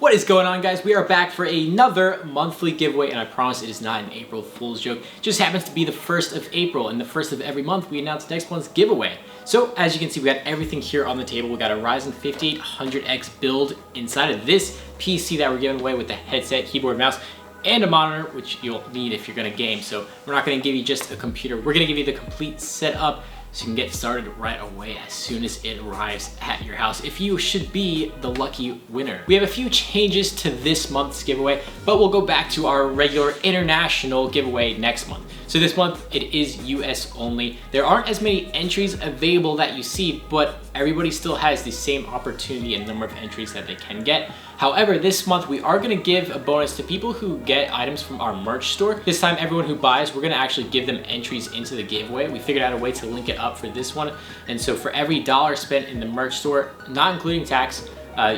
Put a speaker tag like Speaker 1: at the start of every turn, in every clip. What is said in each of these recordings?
Speaker 1: What is going on, guys? We are back for another monthly giveaway, and I promise it is not an April Fool's joke. It just happens to be the 1st of April, and the 1st of every month we announce next month's giveaway. So as you can see, we got everything here on the table. We got a Ryzen 5800X build inside of this PC that we're giving away with the headset, keyboard, mouse, and a monitor, which you'll need if you're gonna game. So we're not gonna give you just a computer. We're gonna give you the complete setup so you can get started right away as soon as it arrives at your house, if you should be the lucky winner. We have a few changes to this month's giveaway, but we'll go back to our regular international giveaway next month. So this month, it is US only. There aren't as many entries available that you see, but everybody still has the same opportunity and number of entries that they can get. However, this month we are gonna give a bonus to people who get items from our merch store. This time, everyone who buys, we're gonna actually give them entries into the giveaway. We figured out a way to link it up for this one. And so for every $1 spent in the merch store, not including tax,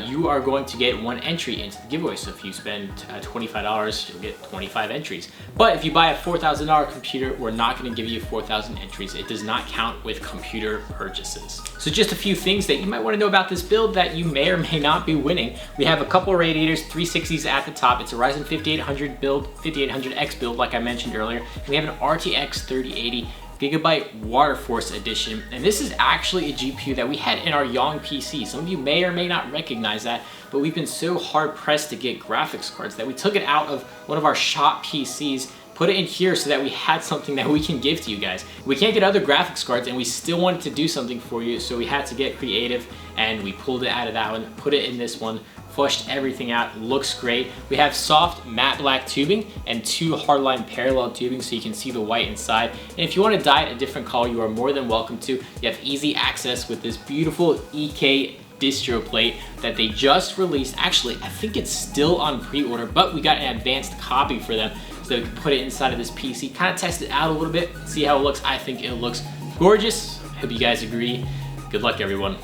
Speaker 1: you are going to get 1 entry into the giveaway. So if you spend $25, you'll get 25 entries. But if you buy a $4,000 computer, we're not gonna give you 4,000 entries. It does not count with computer purchases. So just a few things that you might wanna know about this build that you may or may not be winning. We have a couple radiators, 360s at the top. It's a Ryzen 5800 build, 5800X build, like I mentioned earlier. And we have an RTX 3080 Gigabyte Water Force Edition, and this is actually a GPU that we had in our Yong PC. Some of you may or may not recognize that, but we've been so hard pressed to get graphics cards that we took it out of one of our shop PCs, put it in here so that we had something that we can give to you guys. We can't get other graphics cards, and we still wanted to do something for you, so we had to get creative, and we pulled it out of that one, put it in this one, flushed everything out, looks great. We have soft matte black tubing and 2 hardline parallel tubing so you can see the white inside. And if you want to dye it a different color, you are more than welcome to. You have easy access with this beautiful EK distro plate that they just released. Actually, I think it's still on pre-order, but we got an advanced copy for them so we can put it inside of this PC, kind of test it out a little bit, see how it looks. I think it looks gorgeous. I hope you guys agree. Good luck, everyone.